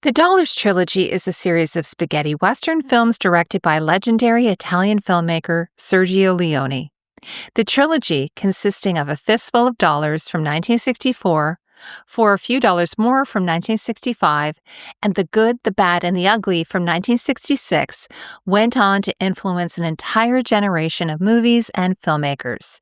The Dollars Trilogy is a series of spaghetti western films directed by legendary Italian filmmaker Sergio Leone. The trilogy, consisting of A Fistful of Dollars from 1964, For a Few Dollars More from 1965, and The Good, the Bad, and the Ugly from 1966, went on to influence an entire generation of movies and filmmakers.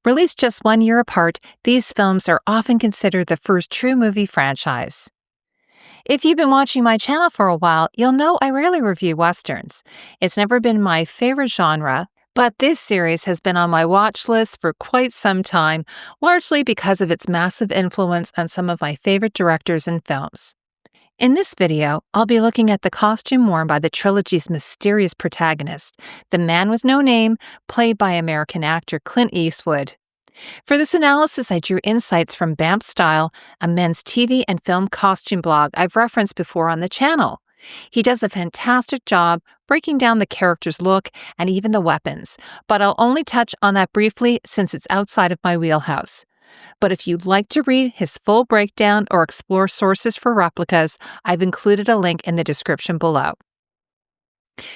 Released just 1 year apart, these films are often considered the first true movie franchise. If you've been watching my channel for a while, you'll know I rarely review westerns. It's never been my favorite genre, but this series has been on my watch list for quite some time, largely because of its massive influence on some of my favorite directors and films. In this video, I'll be looking at the costume worn by the trilogy's mysterious protagonist, the man with no name, played by American actor Clint Eastwood. For this analysis, I drew insights from Bamf Style, a men's TV and film costume blog I've referenced before on the channel. He does a fantastic job breaking down the character's look and even the weapons, but I'll only touch on that briefly since it's outside of my wheelhouse. But if you'd like to read his full breakdown or explore sources for replicas, I've included a link in the description below.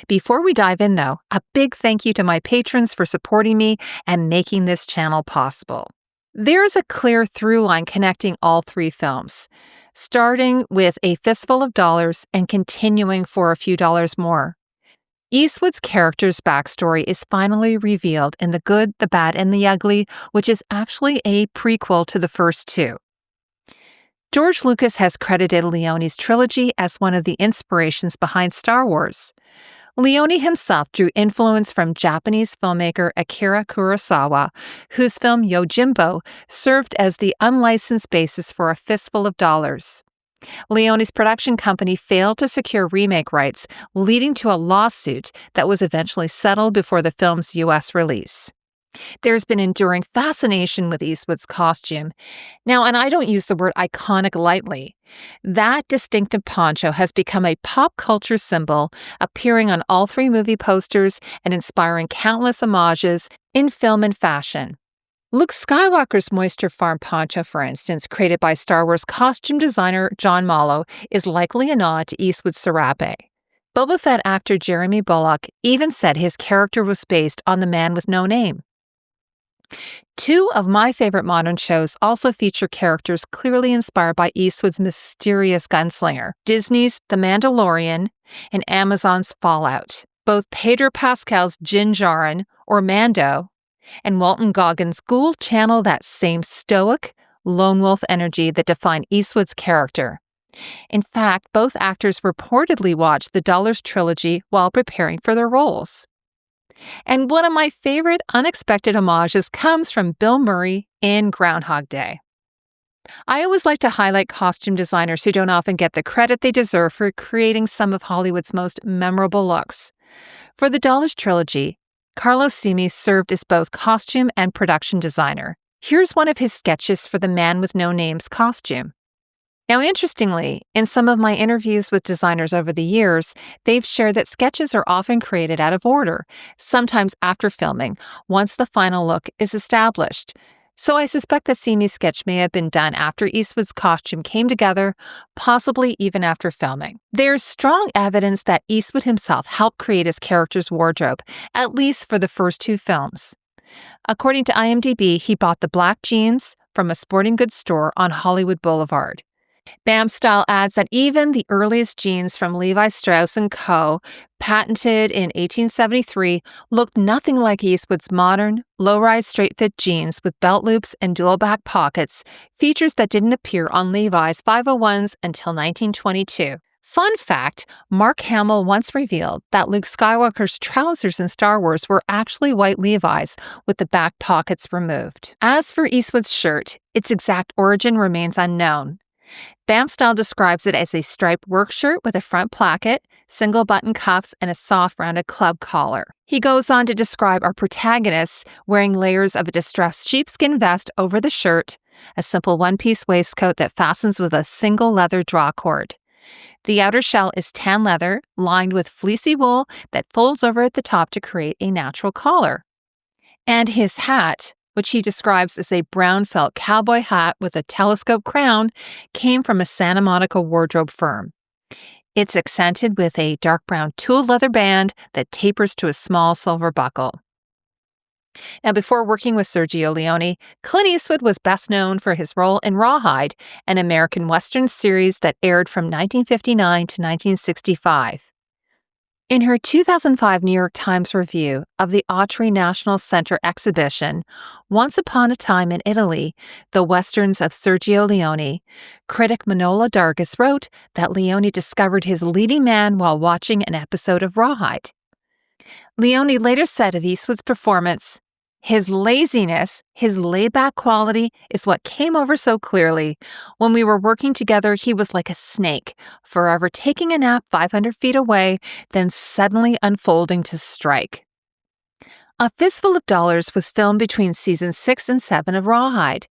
Before we dive in, though, a big thank you to my patrons for supporting me and making this channel possible. There is a clear through line connecting all three films, starting with A Fistful of Dollars and continuing For a Few Dollars More. Eastwood's character's backstory is finally revealed in The Good, the Bad, and the Ugly, which is actually a prequel to the first two. George Lucas has credited Leone's trilogy as one of the inspirations behind Star Wars. Leone himself drew influence from Japanese filmmaker Akira Kurosawa, whose film Yojimbo served as the unlicensed basis for A Fistful of Dollars. Leone's production company failed to secure remake rights, leading to a lawsuit that was eventually settled before the film's U.S. release. There's been enduring fascination with Eastwood's costume. Now, and I don't use the word iconic lightly. That distinctive poncho has become a pop culture symbol, appearing on all three movie posters and inspiring countless homages in film and fashion. Luke Skywalker's Moisture Farm poncho, for instance, created by Star Wars costume designer John Mallow, is likely a nod to Eastwood's serape. Boba Fett actor Jeremy Bulloch even said his character was based on the man with no name. Two of my favorite modern shows also feature characters clearly inspired by Eastwood's mysterious gunslinger, Disney's The Mandalorian and Amazon's Fallout. Both Pedro Pascal's Din Djarin, or Mando, and Walton Goggins' Ghoul channel that same stoic, lone wolf energy that defined Eastwood's character. In fact, both actors reportedly watched the Dollars Trilogy while preparing for their roles. And one of my favorite unexpected homages comes from Bill Murray in Groundhog Day. I always like to highlight costume designers who don't often get the credit they deserve for creating some of Hollywood's most memorable looks. For the Dollars Trilogy, Carlos Simi served as both costume and production designer. Here's one of his sketches for the Man with No Name's costume. Now, interestingly, in some of my interviews with designers over the years, they've shared that sketches are often created out of order, sometimes after filming, once the final look is established. So I suspect that Simi's sketch may have been done after Eastwood's costume came together, possibly even after filming. There's strong evidence that Eastwood himself helped create his character's wardrobe, at least for the first two films. According to IMDb, he bought the black jeans from a sporting goods store on Hollywood Boulevard. Bamf Style adds that even the earliest jeans from Levi Strauss & Co., patented in 1873, looked nothing like Eastwood's modern, low-rise straight-fit jeans with belt loops and dual back pockets, features that didn't appear on Levi's 501s until 1922. Fun fact, Mark Hamill once revealed that Luke Skywalker's trousers in Star Wars were actually white Levi's with the back pockets removed. As for Eastwood's shirt, its exact origin remains unknown. Bamf Style describes it as a striped work shirt with a front placket, single button cuffs, and a soft rounded club collar. He goes on to describe our protagonist wearing layers of a distressed sheepskin vest over the shirt, a simple one-piece waistcoat that fastens with a single leather drawcord. The outer shell is tan leather, lined with fleecy wool that folds over at the top to create a natural collar. And his hat, which he describes as a brown felt cowboy hat with a telescope crown, came from a Santa Monica wardrobe firm. It's accented with a dark brown tooled leather band that tapers to a small silver buckle. Now, before working with Sergio Leone, Clint Eastwood was best known for his role in Rawhide, an American Western series that aired from 1959 to 1965. In her 2005 New York Times review of the Autry National Center exhibition, Once Upon a Time in Italy, The Westerns of Sergio Leone, critic Manola Dargis wrote that Leone discovered his leading man while watching an episode of Rawhide. Leone later said of Eastwood's performance, "His laziness, his laid-back quality is what came over so clearly. When we were working together, he was like a snake, forever taking a nap 500 feet away, then suddenly unfolding to strike." A Fistful of Dollars was filmed between seasons 6 and 7 of Rawhide.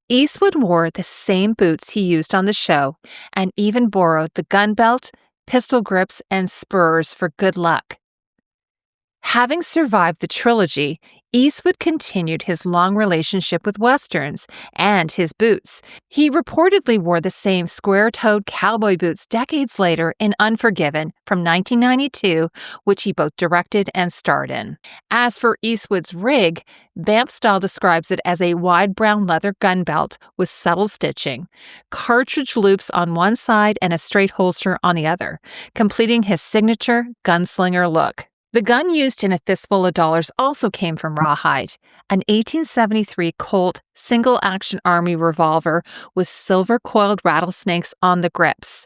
Eastwood wore the same boots he used on the show and even borrowed the gun belt, pistol grips, and spurs for good luck. Having survived the trilogy, Eastwood continued his long relationship with Westerns and his boots. He reportedly wore the same square-toed cowboy boots decades later in Unforgiven from 1992, which he both directed and starred in. As for Eastwood's rig, Vamp Style describes it as a wide brown leather gun belt with subtle stitching, cartridge loops on one side and a straight holster on the other, completing his signature gunslinger look. The gun used in A Fistful of Dollars also came from Rawhide, an 1873 Colt single-action army revolver with silver-coiled rattlesnakes on the grips.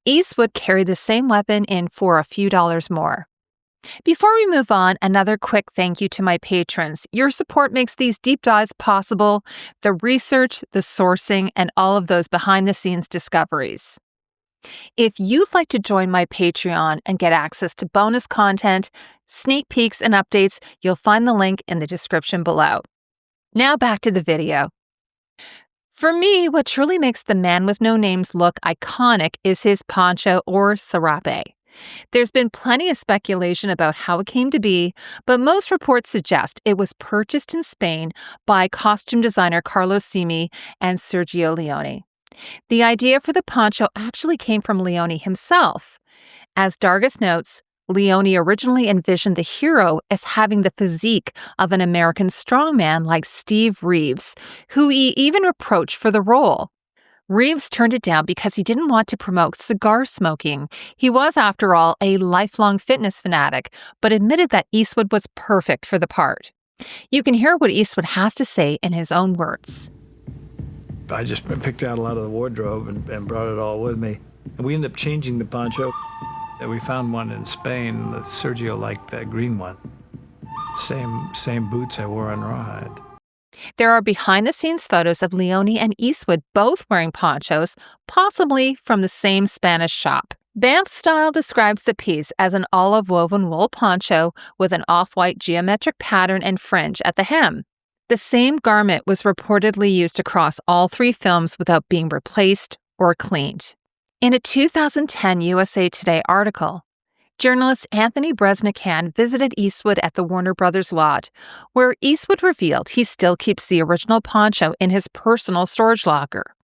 Eastwood carried the same weapon in for a few dollars more. Before we move on, another quick thank you to my patrons. Your support makes these deep dives possible, the research, the sourcing, and all of those behind-the-scenes discoveries. If you'd like to join my Patreon and get access to bonus content, sneak peeks, and updates, you'll find the link in the description below. Now back to the video. For me, what truly makes the Man with No Name's look iconic is his poncho or serape. There's been plenty of speculation about how it came to be, but most reports suggest it was purchased in Spain by costume designer Carlos Simi and Sergio Leone. The idea for the poncho actually came from Leone himself. As Dargis notes, Leone originally envisioned the hero as having the physique of an American strongman like Steve Reeves, who he even reproached for the role. Reeves turned it down because he didn't want to promote cigar smoking. He was, after all, a lifelong fitness fanatic, but admitted that Eastwood was perfect for the part. You can hear what Eastwood has to say in his own words. I just picked out a lot of the wardrobe and brought it all with me. And we ended up changing the poncho. We found one in Spain. Sergio liked that green one. Same boots I wore on Rawhide. There are behind-the-scenes photos of Leone and Eastwood both wearing ponchos, possibly from the same Spanish shop. Banff Style describes the piece as an olive woven wool poncho with an off-white geometric pattern and fringe at the hem. The same garment was reportedly used across all 3 films without being replaced or cleaned. In a 2010 USA Today article, journalist Anthony Bresnikan visited Eastwood at the Warner Brothers lot, where Eastwood revealed he still keeps the original poncho in his personal storage locker.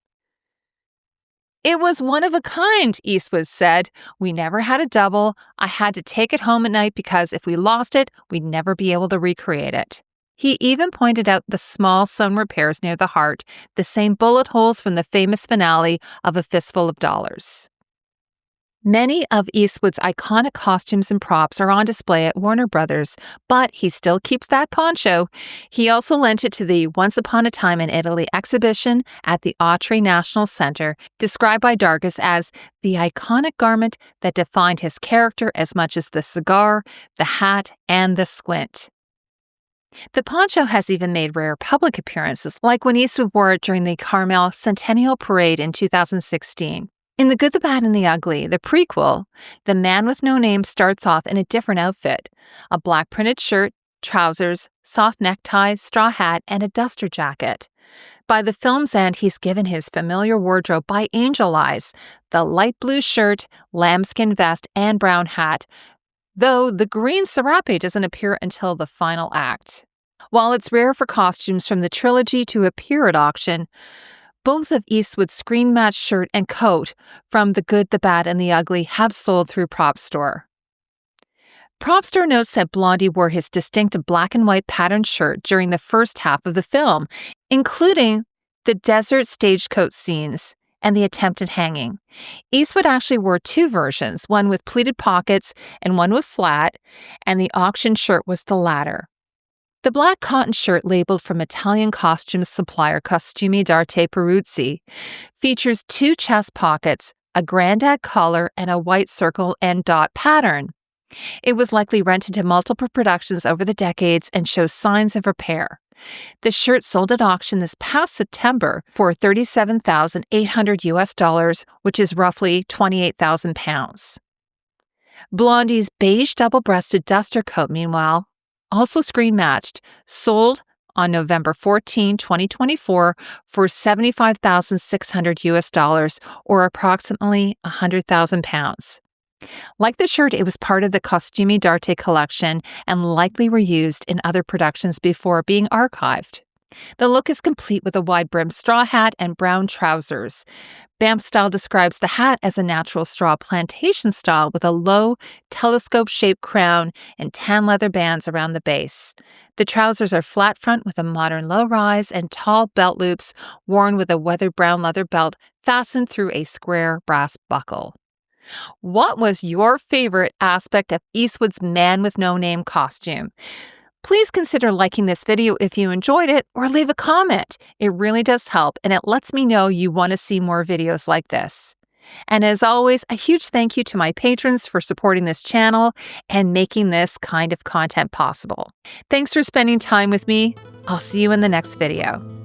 "It was one of a kind," Eastwood said. "We never had a double. I had to take it home at night because if we lost it, we'd never be able to recreate it." He even pointed out the small sewn repairs near the heart, the same bullet holes from the famous finale of A Fistful of Dollars. Many of Eastwood's iconic costumes and props are on display at Warner Brothers, but he still keeps that poncho. He also lent it to the Once Upon a Time in Italy exhibition at the Autry National Center, described by Dargis as the iconic garment that defined his character as much as the cigar, the hat, and the squint. The poncho has even made rare public appearances, like when Eastwood wore it during the Carmel Centennial Parade in 2016. In The Good, the Bad, and the Ugly, the prequel, the Man with No Name starts off in a different outfit: a black printed shirt, trousers, soft necktie, straw hat, and a duster jacket. By the film's end, he's given his familiar wardrobe by Angel Eyes: the light blue shirt, lambskin vest, and brown hat, though the green serape doesn't appear until the final act. While it's rare for costumes from the trilogy to appear at auction, Both of Eastwood's screen-matched shirt and coat from The Good, the Bad, and the Ugly have sold through Prop Store. Prop Store notes that Blondie wore his distinctive black and white patterned shirt during the first half of the film, including the desert stagecoach scenes and the attempted hanging. Eastwood actually wore two versions, one with pleated pockets and one with flat, and the auction shirt was the latter. The black cotton shirt, labeled from Italian costume supplier Costume d'Arte Peruzzi, features two chest pockets, a grandad collar, and a white circle and dot pattern. It was likely rented to multiple productions over the decades and shows signs of repair. The shirt sold at auction this past September for $37,800, which is roughly 28,000 pounds. Blondie's beige double-breasted duster coat, meanwhile, also screen-matched, sold on November 14, 2024 for $75,600, or approximately 100,000 pounds. Like the shirt, it was part of the Costume d'Arte collection and likely reused in other productions before being archived. The look is complete with a wide-brimmed straw hat and brown trousers. Banff Style describes the hat as a natural straw plantation style with a low, telescope-shaped crown and tan leather bands around the base. The trousers are flat front with a modern low-rise and tall belt loops worn with a weathered brown leather belt fastened through a square brass buckle. What was your favorite aspect of Eastwood's Man with No Name costume? Please consider liking this video if you enjoyed it, or leave a comment. It really does help, and it lets me know you want to see more videos like this. And as always, a huge thank you to my patrons for supporting this channel and making this kind of content possible. Thanks for spending time with me. I'll see you in the next video.